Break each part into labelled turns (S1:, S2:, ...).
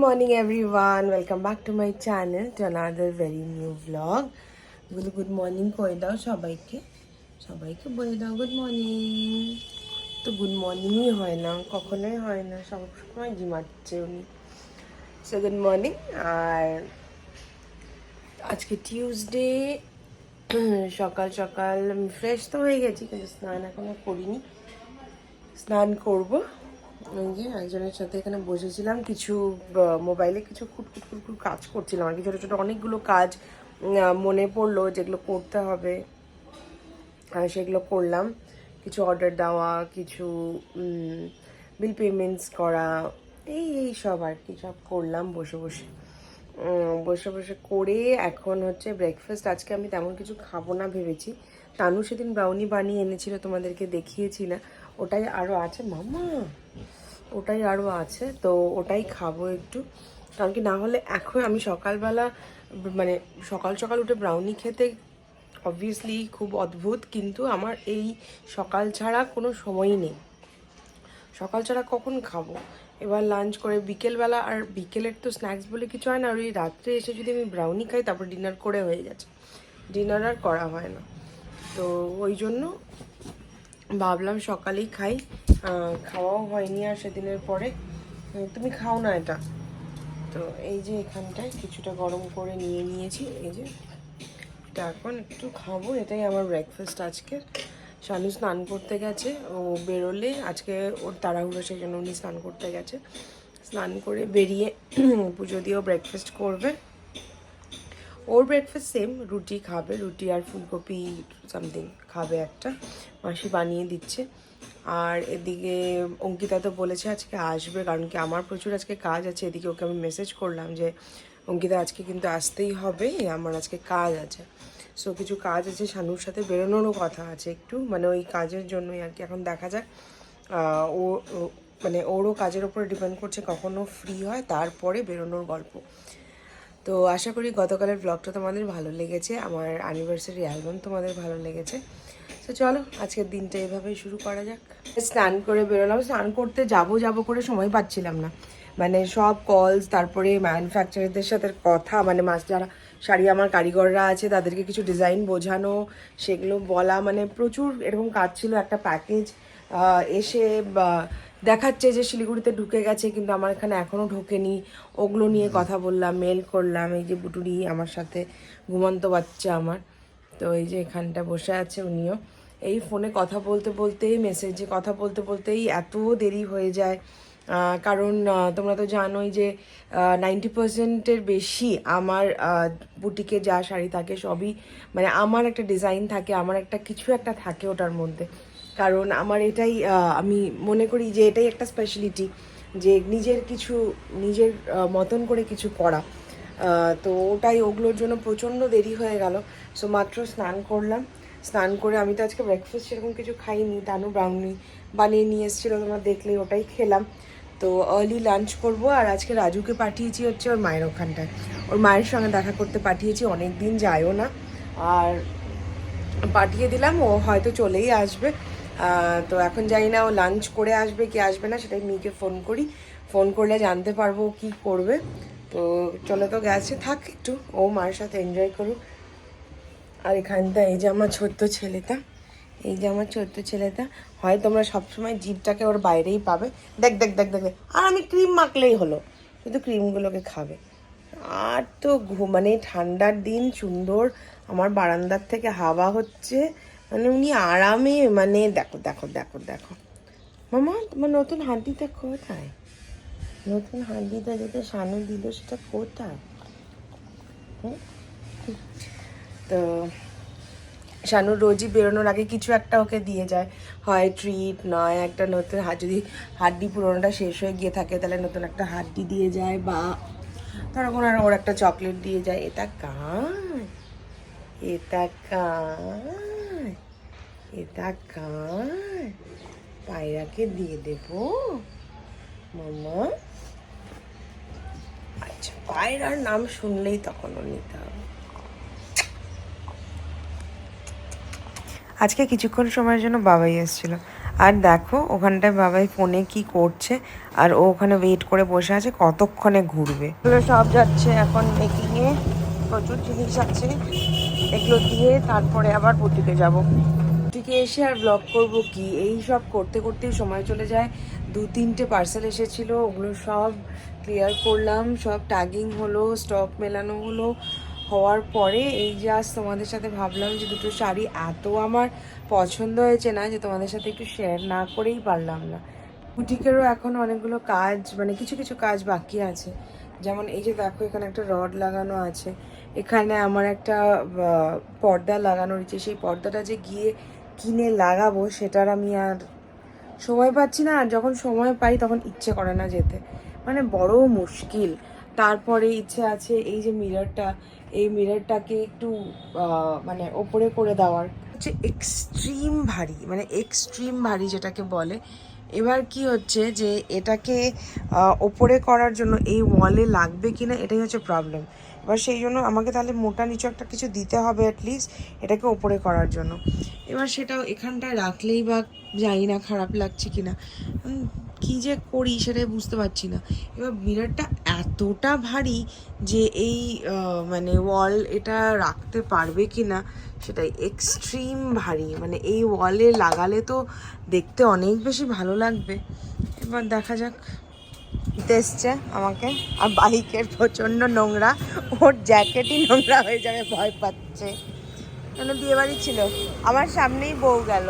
S1: Morning everyone, welcome back to my channel to another very new vlog. Good morning কই দাও সবাইকে বলে দাও গুড মর্নিং। তো গুড মর্নিংই হয় না, কখনোই হয় না, সব সময় ঘুমাচ্ছে উনি। So good morning. আর আজকে টিউসডে, সকাল সকাল আমি ফ্রেশ তো হয়ে গেছি, কিন্তু স্নান এখনো করিনি, স্নান করবো। ওই যে একজনের সাথে এখানে বসেছিলাম, কিছু মোবাইলে কিছু খুটখুট কাজ করছিলাম আর কি, ছোটো ছোটো অনেকগুলো কাজ মনে পড়লো যেগুলো করতে হবে, সেগুলো করলাম। কিছু অর্ডার দেওয়া, কিছু বিল পেমেন্টস করা, এই সব আর কি, সব করলাম বসে বসে করে। এখন হচ্ছে ব্রেকফাস্ট। আজকে আমি তেমন কিছু খাবো না ভেবেছি। তানু সেদিন ব্রাউনি বানিয়ে এনেছিল, তোমাদেরকে দেখিয়েছি না, ওটাই আরও আছে মামা, ওটাই আরও আছে, তো ওটাই খাবো একটু। কারণ কি না হলে এখন আমি সকালবেলা মানে সকাল সকাল উঠে ব্রাউনি খেতে অবভিয়াসলি খুব অদ্ভুত, কিন্তু আমার এই সকাল ছাড়া কোনো সময়ই নেই। সকাল ছাড়া কখন খাবো? এবার লাঞ্চ করে বিকেলবেলা, আর বিকেলের তো স্ন্যাক্স বলে কিছু হয় না, আর ওই রাত্রে এসে যদি আমি ব্রাউনি খাই তারপর ডিনার করে হয়ে গেছে, ডিনার আর করা হয় না। তো ওই জন্য ভাবলাম সকালেই খাই, খাওয়াও হয়নি আর সেদিনের পরে। তুমি খাও না এটা? তো এই যে এখানটায় কিছুটা গরম করে নিয়ে নিয়েছি, এই যে এটা এখন একটু খাবো, এটাই আমার ব্রেকফাস্ট আজকের। শানু স্নান করতে গেছে, ও বেরোলে আজকে ওর তাড়াহুড়ো, সেই জন্য উনি স্নান করতে গেছে। স্নান করে বেরিয়ে পুজো দিয়েও ব্রেকফাস্ট করবে। ওর ব্রেকফাস্ট সেম, রুটি খাবে, রুটি আর ফুলকপি সামথিং খাবে একটা, মাসি বানিয়ে দিচ্ছে। আর এদিকে অঙ্কিতা তো বলেছে আজকে আসবে, কারণ কি আমার প্রচুর আজকে কাজ আছে। এদিকে ওকে আমি মেসেজ করলাম যে অঙ্কিতা আজকে কিন্তু আসতেই হবে, আমার আজকে কাজ আছে। সো কিছু কাজ আছে, শানুর সাথে বেরোনোরও কথা আছে একটু, মানে ওই কাজের জন্যই আর কি। এখন দেখা যাক, ও মানে ওরও কাজের ওপরে ডিপেন্ড করছে কখনো ফ্রি হয়, তারপরে বেরোনোর গল্প। তো আশা করি গতকালের ব্লগটা তোমাদের ভালো লেগেছে, আমার অ্যানিভার্সারি অ্যালবাম তোমাদের ভালো লেগেছে। তো চলো আজকের দিনটা এভাবেই শুরু করা যাক। স্নান করে বেরোলাম, স্নান করতে যাবো করে সময় পাচ্ছিলাম না, মানে সব কলস, তারপরে ম্যানুফ্যাকচারারদের সাথে কথা, মানে যারা শাড়ি আমার কারিগররা আছে তাদেরকে কিছু ডিজাইন বোঝানো, সেগুলো বলা, মানে প্রচুর এরকম কাজ ছিল। একটা প্যাকেজ এসে দেখাচ্ছে যে শিলিগুড়িতে ঢুকে গেছে, কিন্তু আমার এখানে এখনও ঢোকেনি, ওগুলো নিয়ে কথা বললাম, মেল করলাম। এই যে বুটুরি আমার সাথে, ঘুমন্ত বাচ্চা আমার, তো এই যে এখানটা বসে আছে উনিও। এই ফোনে কথা বলতেই, মেসেজে কথা বলতেই এত দেরি হয়ে যায়, কারণ তোমরা তো জানোই যে 90%-এর বেশি আমার বুটিকে যা শাড়ি থাকে সবই, মানে আমার একটা ডিজাইন থাকে, আমার একটা কিছু একটা থাকে ওটার মধ্যে। কারণ আমার এটাই, আমি মনে করি যে এটাই একটা স্পেশালিটি, যে নিজের মতন করে কিছু করা। তো ওটাই, ওগুলোর জন্য প্রচণ্ড দেরি হয়ে গেল। সো মাত্র স্নান করলাম, স্নান করে আমি তো আজকে ব্রেকফাস্ট সেরকম কিছু খাইনি, তানু ব্রাউনি বানিয়ে নিয়ে এসেছিলো, তোমরা দেখলেই, ওটাই খেলাম। তো আর্লি লাঞ্চ করব। আর আজকে রাজুকে পাঠিয়েছি হচ্ছে ওর মায়ের ওখানটায়, ওর মায়ের সঙ্গে দেখা করতে পাঠিয়েছি, অনেক দিন যায়ও না, আর পাঠিয়ে দিলাম, ও হয়তো চলেই আসবে। তো এখন জানি না ও লাঞ্চ করে আসবে কি আসবে না, সেটাই মেয়েকে ফোন করলে জানতে পারবো কি করবে। তো চলে তো গেছে, থাক একটু, ও মায়ের সাথে এনজয় করুক। আর এখানটা এই যে আমার ছোট্ট ছেলেটা, হয় তোমরা সবসময় জিভটাকে ওর বাইরেই পাবে। দেখ, আর আমি ক্রিম মাখলেই হলো, শুধু ক্রিমগুলোকে খাবে। আর তো মানে ঠান্ডার দিন, সুন্দর আমার বারান্দার থেকে হাওয়া হচ্ছে, মানে উনি আরামে, মানে দেখো মামা, তোমার নতুন হাঁটিটা কোথায়? নতুন হাঁটিটা যেটা শানু দিল সেটা কোথায়? তো শানুর রোজই বেরোনোর আগে কিছু একটা ওকে দিয়ে যায়, হয় ট্রিট, নয় একটা নতুন যদি হাড্ডি পুরোনোটা শেষ হয়ে গিয়ে থাকে তাহলে নতুন একটা হাড্ডি দিয়ে যায়, বা ধরো কোনো ওর একটা চকলেট দিয়ে যায়। এটা কার পায়রাকে দিয়ে দেবো মামা? আচ্ছা, পায়রার নাম শুনলেই তখন ও নিতে হবে। আজকে কিছুক্ষণ সময়ের জন্য বাবাই এসেছিলো, আর দেখো ওখানটায় বাবাই ফোনে কি করছে, আর ও ওখানে ওয়েট করে বসে আছে কতক্ষণে ঘুরবে। এগুলো সব যাচ্ছে এখন মেকিংয়ে, প্রচুর জিনিস আছে, এগুলো দিয়ে তারপরে আবার বুটিকে যাব। বুটিকে এসে আর ব্লগ করব কি, এই সব করতে করতেই সময় চলে যায়। 2-3টে পার্সেল এসেছিলো, ওগুলো সব ক্লিয়ার করলাম, সব ট্যাগিং হলো, স্টক মেলানো হলো। হওয়ার পরে এই যে আজ তোমাদের সাথে ভাবলাম যে দুটো শাড়ি এত আমার পছন্দ হয়েছে না যে তোমাদের সাথে একটু শেয়ার না করেই পারলাম না। বুটিকেরও এখন অনেকগুলো কাজ, মানে কিছু কিছু কাজ বাকি আছে। যেমন এই যে দেখো এখানে একটা রড লাগানো আছে, এখানে আমার একটা পর্দা লাগানো রয়েছে, সেই পর্দাটা যে গিয়ে কিনে লাগাবো সেটার আমি আর সময় পাচ্ছি না, আর যখন সময় পাই তখন ইচ্ছে করে না যেতে, মানে বড় মুশকিল। তারপরে ইচ্ছে আছে এই যে মিররটা, এই মিররটাকে একটু মানে ওপরে করে দেওয়ার, হচ্ছে এক্সট্রিম ভারী, মানে এক্সট্রিম ভারী যেটাকে বলে। এবার কি হচ্ছে যে এটাকে ওপরে করার জন্য এই ওয়ালে লাগবে কিনা এটাই হচ্ছে প্রবলেম। এবার সেই জন্য আমাকে তাহলে মোটা নিচু একটা কিছু দিতে হবে অ্যাটলিস্ট এটাকে ওপরে করার জন্য। এবার সেটাও এখানটায় রাখলেই বা জানি না খারাপ লাগছে কিনা, কী যে করি সেটাই বুঝতে পারছি না। এবার মিররটা এতটা ভারী যে এই মানে ওয়াল এটা রাখতে পারবে কি না সেটাই, এক্সট্রিম ভারী, মানে এই ওয়ালে লাগালে তো দেখতে অনেক বেশি ভালো লাগবে। এবার দেখা যাক। এসছে আমাকে, আর বাইকের প্রচণ্ড নোংরা, ওর জ্যাকেটই নোংরা হয়ে যাবে ভয় পাচ্ছে। কেন বিয়ে বাড়ি ছিল, আমার সামনেই বউ গেল।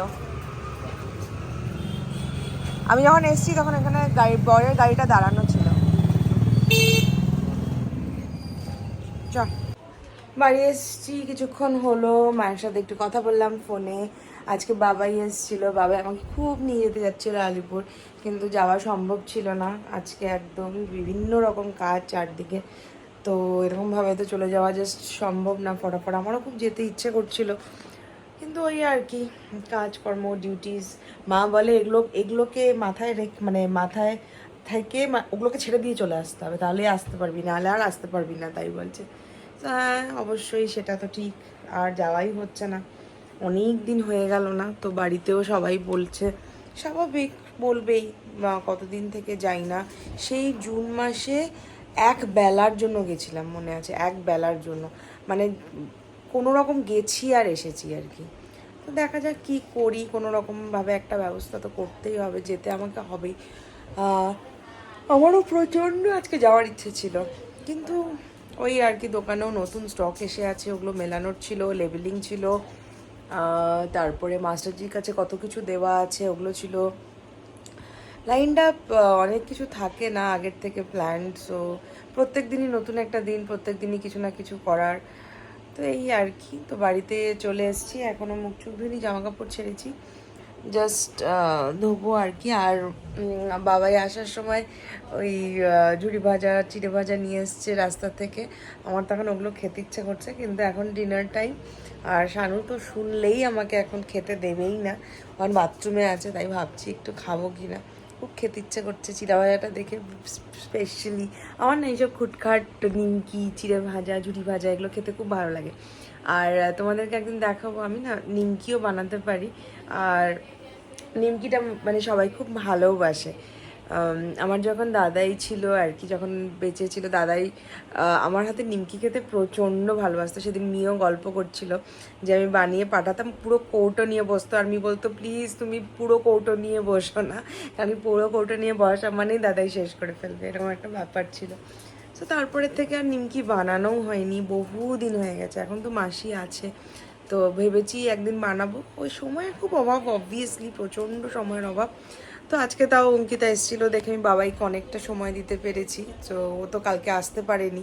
S1: আমি যখন এসেছি তখন এখানে বরের গাড়িটা দাঁড়ানো ছিল। চ বাড়ি এসেছি, কিছুক্ষণ হলো, মায়ের সাথে একটু কথা বললাম ফোনে। আজকে বাবাই এসেছিলো, বাবা আমাকে খুব নিয়ে যেতে যাচ্ছিলো আলিপুর, কিন্তু যাওয়া সম্ভব ছিল না আজকে, একদম বিভিন্ন রকম কাজ চারদিকে। তো এরকমভাবে তো চলে যাওয়া জাস্ট সম্ভব না ফটাফট, আমারও খুব যেতে ইচ্ছে করছিল, কিন্তু ওই আর কি কাজকর্ম ডিউটিস। মা বলে এগুলোকে মাথায় মানে মাথায় থেকে ওগুলোকে ছেড়ে দিয়ে চলে আসতে হবে, তাহলেই আসতে পারবি, নাহলে আর আসতে পারবি না, তাই বলছে। হ্যাঁ অবশ্যই সেটা তো ঠিক, আর যাওয়াই হচ্ছে না, অনেক দিন হয়ে গেল না। তো বাড়িতেও সবাই বলছে, স্বাভাবিক বলবেই, কতদিন থেকে যাই না। সেই জুন মাসে এক বেলার জন্য গেছিলাম, মনে আছে, এক বেলার জন্য, মানে কোনো রকম গেছি আর এসেছি আর কি। তো দেখা যাক কী করি, কোনো রকমভাবে একটা ব্যবস্থা তো করতেই হবে, যেতে আমাকে হবেই। আমারও প্রচণ্ড আজকে যাওয়ার ইচ্ছে ছিল, কিন্তু ওই আর কি দোকানেও নতুন স্টক এসে আছে, ওগুলো মেলানোর ছিল, লেবেলিং ছিল, তারপরে মাস্টারজির কাছে কত কিছু দেওয়া আছে ওগুলো ছিল, লাইনড আপ অনেক কিছু থাকে না আগের থেকে প্ল্যান। সো প্রত্যেক দিনই নতুন একটা দিন, প্রত্যেক দিনই কিছু না কিছু করার। তো এই আর কি, তো বাড়িতে চলে এসেছি, এখনও মুখ চোখ ধুইনি, জামা কাপড় ছেড়েছি, জাস্ট ধোবো আর কি। আর বাবাই আসার সময় ওই ঝুড়ি ভাজা চিড়ে ভাজা নিয়ে এসছে রাস্তা থেকে, আমার তখন ওগুলো খেতে ইচ্ছে করছে, কিন্তু এখন ডিনার টাইম, আর শানু তো শুনলেই আমাকে এখন খেতে দেবেই না, কারণ বাথরুমে আছে, তাই ভাবছি একটু খাবো কি না, খুব খেতে ইচ্ছে করছে চিড়া ভাজাটা দেখে স্পেশালি। আমার না এইসব খুটখাট নিমকি চিড়ে ভাজা ঝুড়ি ভাজা এগুলো খেতে খুব ভালো লাগে। আর তোমাদেরকে একদিন দেখাবো, আমি না নিমকিও বানাতে পারি, আর নিমকিটা মানে সবাই খুব ভালোবাসে। আমার যখন দাদাই ছিল আর কি, যখন বেঁচে ছিল দাদাই আমার হাতে নিমকি খেতে প্রচণ্ড ভালোবাসতো। সেদিন মিও গল্প করছিল যে আমি বানিয়ে পাঠাতাম, পুরো কৌটো নিয়ে বসতো, আর মি বলতো প্লিজ তুমি পুরো কৌটো নিয়ে বসো না, আমি পুরো কৌটো নিয়ে বসা মানেই দাদাই শেষ করে ফেলবে, এরকম একটা ব্যাপার ছিল। তো তারপরের থেকে আর নিমকি বানানোও হয়নি, বহুদিন হয়ে গেছে। এখন তো মাসি আছে, তো ভেবেছি একদিন বানাবো, ওই সময়ের খুব অভাব, অবভিয়াসলি প্রচণ্ড সময়ের অভাব। তো আজকে তাও অঙ্কিতা এসেছিলো দেখে আমি বাবাইকে অনেকটা সময় দিতে পেরেছি, তো ও তো কালকে আসতে পারেনি,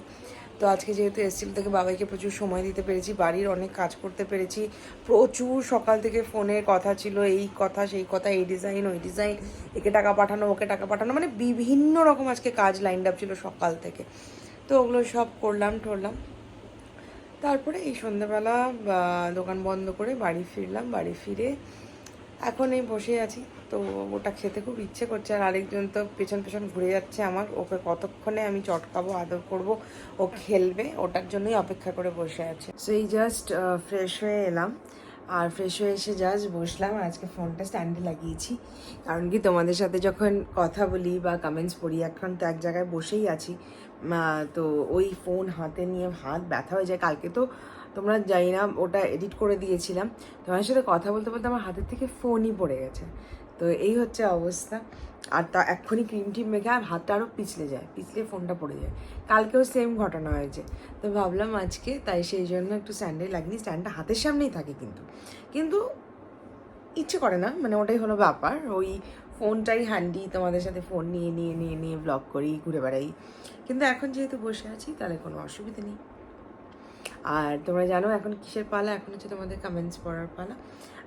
S1: তো আজকে যেহেতু এসেছিলো থেকে বাবাইকে প্রচুর সময় দিতে পেরেছি, বাড়ির অনেক কাজ করতে পেরেছি। প্রচুর সকাল থেকে ফোনের কথা ছিল, এই কথা সেই কথা, এই ডিজাইন ওই ডিজাইন, একে টাকা পাঠানো ওকে টাকা পাঠানো, মানে বিভিন্ন রকম আজকে কাজ লাইন আপ ছিল সকাল থেকে। তো ওগুলো সব করলাম ঠরলাম, তারপরে এই সন্ধ্যাবেলা দোকান বন্ধ করে বাড়ি ফিরলাম। বাড়ি ফিরে এখন এই বসে আছি, তো ওটা খেতে খুব ইচ্ছে করছে, আর আরেকজন তো পেছন পেছন ঘুরে যাচ্ছে আমার, ওকে কতক্ষণে আমি চটকাবো আদর করব, ও খেলবে, ওটার জন্যই অপেক্ষা করে বসে আছে। সেই জাস্ট ফ্রেশ হয়ে এলাম, আর ফ্রেশ হয়ে এসে জাস্ট বসলাম। আজকে ফোনটা স্ট্যান্ডে লাগিয়েছি, কারণ কি তোমাদের সাথে যখন কথা বলি বা কমেন্টস পড়ি, এখন তো এক জায়গায় বসেই আছি, তো ওই ফোন হাতে নিয়ে হাত ব্যথা হয়ে যায়। কালকে তো তোমরা জানি না ওটা এডিট করে দিয়েছিলাম, তোমার সাথে কথা বলতে বলতে আমার হাতের থেকে ফোনই পড়ে গেছে। তো এই হচ্ছে অবস্থা। আর তা এক্ষুনি ক্রিম টিম মেখে আর হাতটা আরও পিছলে ফোনটা পড়ে যায়। কালকেও সেম ঘটনা হয়েছে। তো ভাবলাম আজকে তাই সেই জন্য একটু স্ট্যান্ডে লাগিয়ে, স্ট্যান্ডটা হাতের সামনেই থাকে কিন্তু ইচ্ছে করে না, মানে ওটাই হলো ব্যাপার। ওই ফোনটাই হ্যান্ডি, তোমাদের সাথে ফোন নিয়ে ব্লগ করি, ঘুরে বেড়াই। কিন্তু এখন যেহেতু বসে আছি তাহলে কোনো অসুবিধা নেই। আর তোমরা জানো এখন কিসের পালা? এখন হচ্ছে তোমাদের কমেন্টস পড়ার পালা।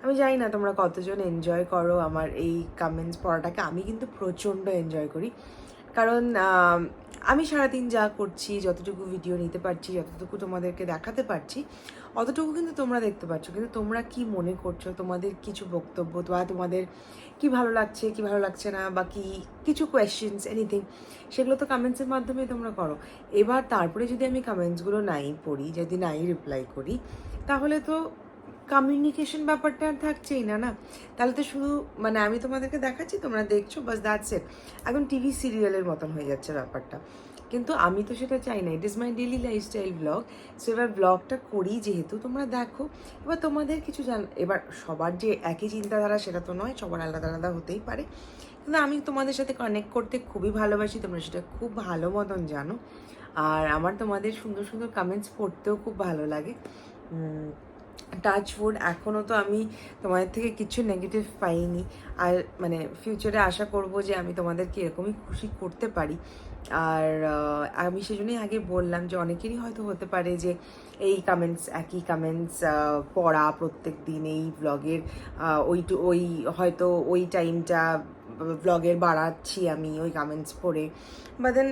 S1: আমি জানি না তোমরা কতজন এনজয় করো আমার এই কমেন্টস পড়াটাকে। আমি কিন্তু প্রচণ্ড এনজয় করি, কারণ আমি সারাদিন যা করছি, যতটুকু ভিডিও নিতে পারছি, যতটুকু তোমাদেরকে দেখাতে পারছি, অতটুকু কিন্তু তোমরা দেখতে পাচ্ছ। কিন্তু তোমরা কি মনে করছো, তোমাদের কিছু বক্তব্য বা তোমাদের কি ভালো লাগছে কি ভালো লাগছে না, বা কি কিছু কোয়েশ্চেন্স এনিথিং, সেগুলো তো কমেন্টসের মাধ্যমে তোমরা করো। এবার তারপরে যদি আমি কমেন্টসগুলো নাই পড়ি, যদি নাই রিপ্লাই করি, তাহলে তো কমিউনিকেশন ব্যাপারটা আর থাকছেই না। তাহলে তো শুধু মানে আমি তোমাদেরকে দেখাচ্ছি, তোমরা দেখছো, বাস দ্যাটস ইট। এখন টিভি সিরিয়ালের মতন হয়ে যাচ্ছে ব্যাপারটা। কিন্তু আমি তো সেটা চাই না। It is my daily lifestyle blog. So এবার ব্লগটা করি যেহেতু, তোমরা দেখো। এবার তোমাদের কিছু এবার সবার যে একই চিন্তাধারা সেটা তো নয়, সবার আলাদা আলাদা হতেই পারে। কিন্তু আমি তোমাদের সাথে কানেক্ট করতে খুবই ভালোবাসি, তোমরা সেটা খুব ভালো মতন জানো। আর আমার তোমাদের সুন্দর সুন্দর কমেন্টস পড়তেও খুব ভালো লাগে। টাচউড এখনও তো আমি তোমাদের থেকে কিছু নেগেটিভ পাইনি। আর মানে ফিউচারে আশা করব যে আমি তোমাদেরকে এরকমই খুশি করতে পারি। আর আমি সেজন্যই আগে বললাম যে অনেকেরই হয়তো হতে পারে যে এই একই কমেন্টস পড়া প্রত্যেক দিন এই ব্লগের ওই হয়তো ওই টাইমটা ব্লগের বাড়াচ্ছি আমি ওই কমেন্টস পড়ে। বা দেন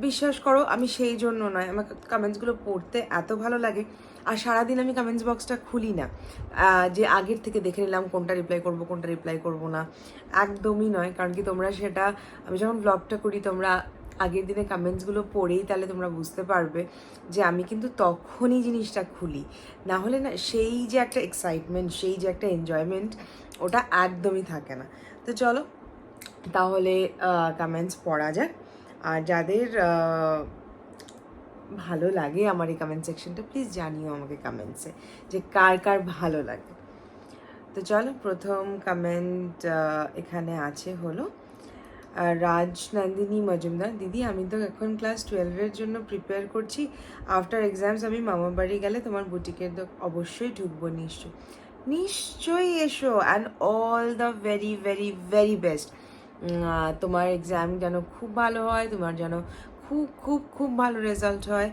S1: বিশ্বাস করো আমি সেই জন্য নয়, আমার কমেন্টসগুলো পড়তে এত ভালো লাগে। আর সারাদিন আমি কমেন্টস বক্সটা খুলি না যে আগের থেকে দেখে নিলাম কোনটা রিপ্লাই করবো না, একদমই নয়। কারণ কি তোমরা সেটা, আমি যখন ব্লগটা করি তোমরা আগের দিনে কমেন্টসগুলো পড়েই তাহলে তোমরা বুঝতে পারবে যে আমি কিন্তু তখনই জিনিসটা খুলি। না হলে না সেই যে একটা এক্সাইটমেন্ট, সেই যে একটা এনজয়মেন্ট, ওটা একদমই থাকে না। তো চলো তাহলে কমেন্টস পড়া যাক। আর যাদের ভালো লাগে আমার এই কমেন্ট সেকশনটা, প্লিজ জানিও আমাকে কমেন্টসে যে কার কার ভালো লাগে। তো চলো প্রথম কমেন্ট এখানে আছে হলো রাজনন্দিনী মজুমদার। দিদি আমি তো এখন ক্লাস 12-এর জন্য প্রিপেয়ার করছি। আফটার এক্সামস আমি মামা বাড়ি গেলে তোমার বুটিকের অবশ্যই ঢুকবো। নিশ্চয়ই এসো। And all the very very very best. তোমার এক্সাম যেন খুব ভালো হয়, তোমার যেন খুব খুব খুব ভালো রেজাল্ট হয়।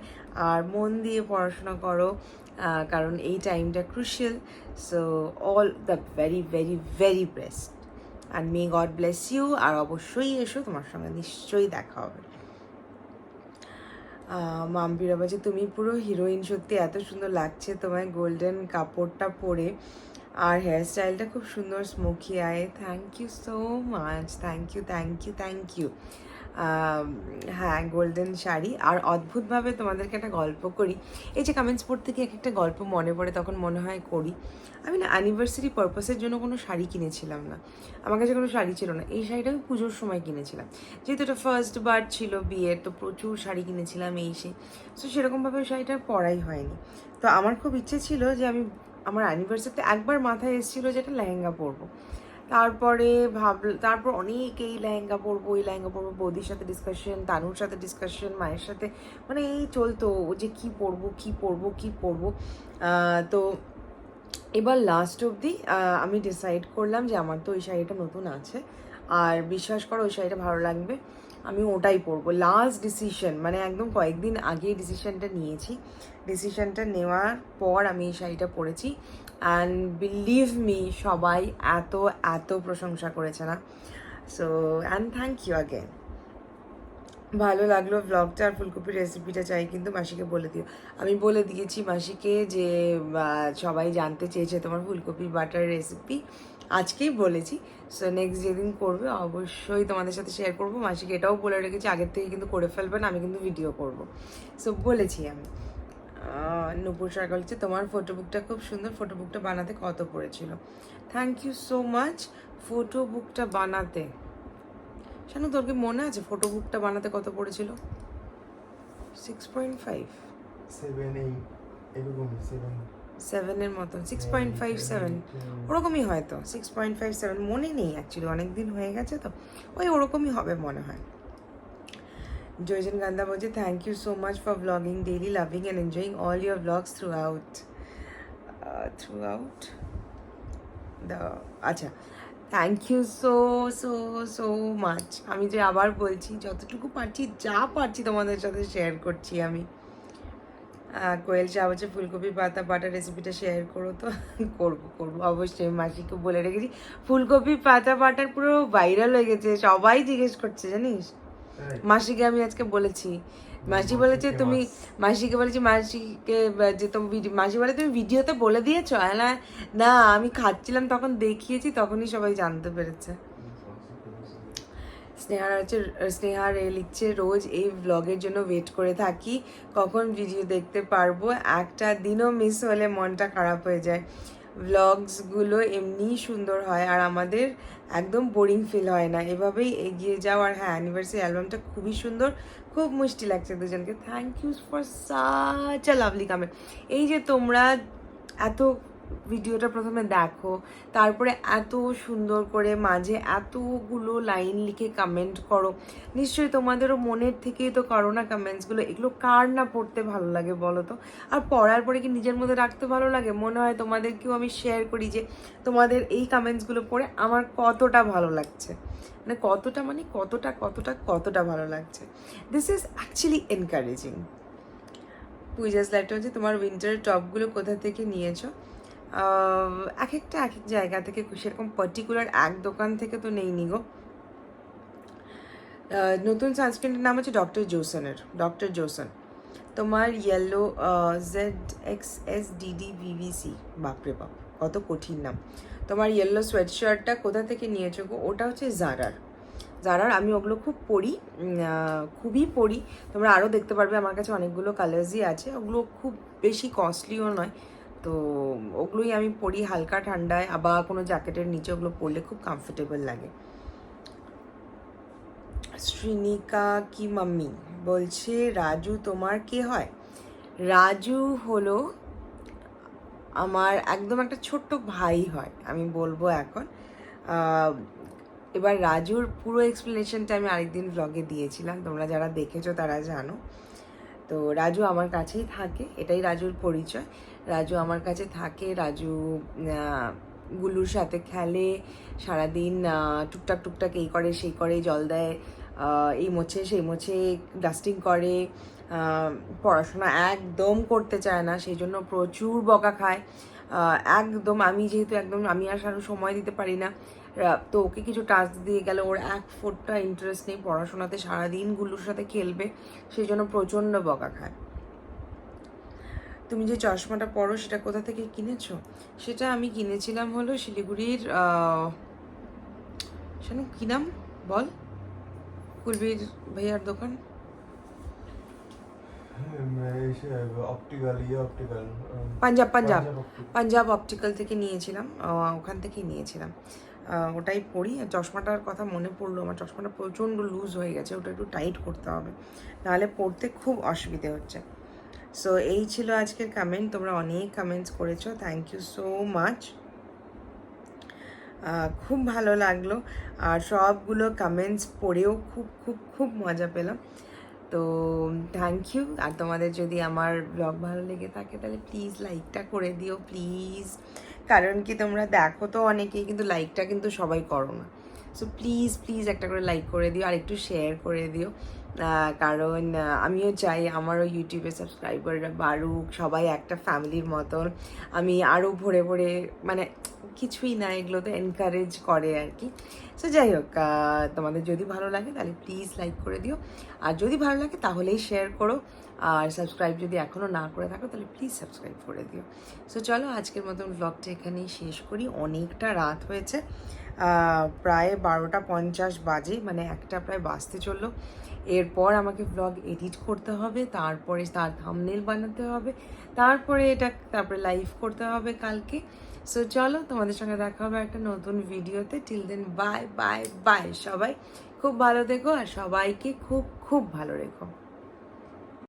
S1: আর মন দিয়ে পড়াশোনা করো, কারণ এই টাইমটা crucial. So all the very very very best and may God bless you. আর অবশ্যই এসো, তোমার সঙ্গে নিশ্চয়ই দেখা হবে। মাম্পিরা বলছে তুমি পুরো হিরোইন, সত্যি এত সুন্দর লাগছে তোমায় গোল্ডেন কাপড়টা পরে, আর হেয়ার স্টাইলটা খুব সুন্দর, smoky eye. Thank you so much, thank you. হ্যাঁ, গোল্ডেন শাড়ি। আর অদ্ভুতভাবে তোমাদেরকে একটা গল্প করি, এই যে কমেন্টস পড়তে গিয়ে একটা গল্প মনে পড়ে, তখন মনে হয় করি। আমি না অ্যানিভার্সারি পারপাসের জন্য কোনো শাড়ি কিনেছিলাম না, আমার কাছে কোনো শাড়ি ছিল না। এই শাড়িটা আমি পুজোর সময় কিনেছিলাম, যেহেতু এটা ফার্স্ট বার ছিল বিয়ের, তো প্রচুর শাড়ি কিনেছিলাম সো সেরকমভাবে শাড়িটার পরাই হয়নি। তো আমার খুব ইচ্ছে ছিল যে আমি আমার অ্যানিভার্সারিতে একবার মাথায় এসেছিলো যে একটা লেহেঙ্গা পরবো। তারপরে তারপর অনেক এই লেহেঙ্গা পরবো বৌদির সাথে ডিসকাশন, তানুর সাথে ডিসকাশন, মায়ের সাথে, মানে এই চলতো যে কি পরবো। তো এবার লাস্ট অবধি আমি ডিসাইড করলাম যে আমার তো ওই শাড়িটা নতুন আছে, আর বিশ্বাস করো ওই শাড়িটা ভালো লাগবে, আমি ওটাই পরবো। লাস্ট ডিসিশন, মানে একদম কয়েকদিন আগে ডিসিশনটা নিয়েছি। ডিসিশনটা নেওয়ার পর আমি এই শাড়িটা পরেছি। অ্যান্ড বিলিভ মি, সবাই এত প্রশংসা করেছে না। So and thank you again. ভালো লাগলো ব্লগটা। আর ফুলকপির রেসিপিটা চাই কিন্তু, মাসিকে বলে দিও। আমি বলে দিয়েছি মাসিকে যে সবাই জানতে চেয়েছে তোমার ফুলকপি বাটার রেসিপি, আজকেই বলেছি। সো নেক্সট যেদিন করবে অবশ্যই তোমাদের সাথে শেয়ার করবো। মাসিকে এটাও বলে রেখেছি আগের থেকে কিন্তু করে ফেলবেন, আমি কিন্তু ভিডিও করব। সো বলেছি আমি। নূপুর সরকার হচ্ছে তোমার ফটো বুকটা খুব সুন্দর, ফটো বুকটা বানাতে কত পড়েছিল? Thank you so much. Photo বুকটা বানাতে শানু তোর কি মনে আছে ফটো বুকটা বানাতে কত পড়েছিল? 6.5 7-এর মতন, 6.57 ওরকমই হয়তো, 6.57 মনে নেই অ্যাকচুয়ালি, অনেক দিন হয়ে গেছে তো, ওই ওরকমই হবে মনে হয়। জয়জন গান্ধা বলছে thank you so much for blogging daily, loving and enjoying all your blogs throughout the, আচ্ছা thank you so so so much. আমি যে আবার বলছি যতটুকু পারছি, যা পারছি তোমাদের সাথে শেয়ার করছি আমি। কোয়েল শাহ হচ্ছে ফুলকপি পাতা বাটার রেসিপিটা শেয়ার করো তো। করবো অবশ্যই, মাসিকে বলে রেখেছি। ফুলকপি পাতা বাটার পুরো ভাইরাল হয়ে গেছে, সবাই জিজ্ঞেস করছে জানিস। মাসিকে আমি আজকে বলেছি, মাসি বলেছে তুমি, মাসিকে বলেছি, মাসিকে যে তুমি মাসি বলে তুমি ভিডিওতে বলে দিয়েছো? না আমি খাচ্ছিলাম তখন দেখিয়েছি, তখনই সবাই জানতে পেরেছে। স্নেহা রে লিখছে রোজ এই ব্লগের জন্য ওয়েট করে থাকি, কখন ভিডিও দেখতে পারবো, একটা দিনও মিস হলে মনটা খারাপ হয়ে যায়। ব্লগসগুলো এমনিই সুন্দর হয় আর আমাদের একদম বোরিং ফিল হয় না, এভাবেই এগিয়ে যাও। আর হ্যাঁ, অ্যানিভার্সারি অ্যালবামটা খুবই সুন্দর, খুব মিষ্টি লাগছে দুজনকে। Thank you for such a lovely comment. এই যে তোমরা এত ভিডিওটা প্রথমে দেখো, তারপরে এত সুন্দর করে মাঝে এতগুলো লাইন লিখে কমেন্ট করো, নিশ্চয়ই তোমাদেরও মনের থেকেই তো করো না কমেন্টসগুলো। এগুলো কার না পড়তে ভালো লাগে বলো তো? আর পড়ার পরে কি নিজের মধ্যে রাখতে ভালো লাগে? মনে হয় তোমাদেরকেও আমি শেয়ার করি যে তোমাদের এই কমেন্টসগুলো পড়ে আমার কতটা ভালো লাগছে, মানে কতটা ভালো লাগছে। This is actually encouraging. Puja's লাইফটা হচ্ছে তোমার উইন্টারের টপগুলো কোথা থেকে নিয়েছো? এক একটা এক এক জায়গা থেকে, সেরকম পার্টিকুলার এক দোকান থেকে তো নেই গো। নতুন সানস্ক্রিনের নাম হচ্ছে ডক্টর জোসন। তোমার ইয়েলো ZXSDDVVC, বাপরে বাপ কত কঠিন নাম। তোমার ইয়েলো সোয়েট শার্টটা কোথা থেকে নিয়েছো গো? ওটা হচ্ছে জারার। আমি ওগুলো খুবই পরি। তোমরা আরও দেখতে পারবে, আমার কাছে অনেকগুলো কালার্সই আছে, ওগুলো খুব বেশি কস্টলিও নয়, তো ওগুলোই আমি পরি হালকা ঠান্ডায়, আবার কোনো জ্যাকেটের নিচে ওগুলো পরলে খুব কমফোর্টেবল লাগে। শ্রীনিকা কি মাম্মি বলছে রাজু তোমার কে হয়? রাজু হলো আমার একদম একটা ছোট্ট ভাই হয়, আমি বলবো এখন। এবার রাজুর পুরো এক্সপ্লেনেশনটা আমি আরেকদিন ব্লগে দিয়েছিলাম, তোমরা যারা দেখেছো তারা জানো। তো রাজু আমার কাছেই থাকে, এটাই রাজুর পরিচয়। রাজু আমার কাছে থাকে, রাজু গুলুর সাথে খেলে সারাদিন, টুকটাক এই করে সেই করে, জল দেয়, এই মোছে সেই মোছে, ডাস্টিং করে, পড়াশোনা একদম করতে চায় না, সেই জন্য প্রচুর বকা খায় একদম। আমি যেহেতু একদম আমি আর সারা সময় দিতে পারি না, তো ওকে কিছু টাস্ক দিয়ে গেলে ওর এক ফোঁটা ইন্টারেস্ট নেই পড়াশোনাতে, সারাদিন গুলুর সাথে খেলবে, সেই জন্য প্রচণ্ড বকা খায়। তুমি যে চশমাটা পরো সেটা কোথা থেকে কিনেছো? সেটা আমি কিনেছিলাম হলো শিলিগুড়ির, সেটা কি নাম বল, কুলবীর ভাইয়ার দোকান, পাঞ্জাব অপটিক্যাল থেকে নিয়েছিলাম, ওখান থেকেই নিয়েছিলাম। ওটাই পরি। আর চশমাটার কথা মনে পড়লো, আমার চশমাটা প্রচণ্ড লুজ হয়ে গেছে, ওটা একটু টাইট করতে হবে, নাহলে পড়তে খুব অসুবিধে হচ্ছে। সো এই ছিল আজকের কমেন্ট, তোমরা অনেক কমেন্টস করেছো, থ্যাংক ইউ সো মাচ, খুব ভালো লাগলো। আর সবগুলো কমেন্টস পড়েও খুব মজা পেলাম, তো থ্যাংক ইউ। আর তোমাদের যদি আমার ব্লগ ভালো লেগে থাকে তাহলে প্লিজ লাইকটা করে দিও প্লিজ, কারণ কি তোমরা দেখো তো অনেকেই, কিন্তু লাইকটা কিন্তু সবাই করো না। সো প্লিজ একটা করে লাইক করে দিও, আর একটু শেয়ার করে দিও, কারণ আমিও চাই আমারও ইউটিউবে সাবস্ক্রাইবাররা বাড়ুক, সবাই একটা ফ্যামিলির মতন। আমি আরও ভরে মানে কিছুই না, এগুলো তো এনকারেজ করে আর কি। সো যাই হোক, তোমাদের যদি ভালো লাগে তাহলে প্লিজ লাইক করে দিও, আর যদি ভালো লাগে তাহলেই শেয়ার করো, আর সাবস্ক্রাইব যদি এখনও না করে থাকো তাহলে প্লিজ সাবস্ক্রাইব করে দিও। সো চলো আজকের মতন ব্লগটা এখানেই শেষ করি, অনেকটা রাত হয়েছে, প্রায় 12টা 50 বাজে, মানে একটা প্রায় বাজতে চললো। এরপর আমাকে ব্লগ এডিট করতে হবে, তারপরে তার থাম্বনেল বানাতে হবে, তারপরে লাইভ করতে হবে কালকে। সো চলো, তোমাদের সঙ্গে দেখা হবে একটা নতুন ভিডিওতে। Till then bye bye bye. সবাই খুব ভালো থেকো আর সবাইকে খুব খুব ভালো রেখো।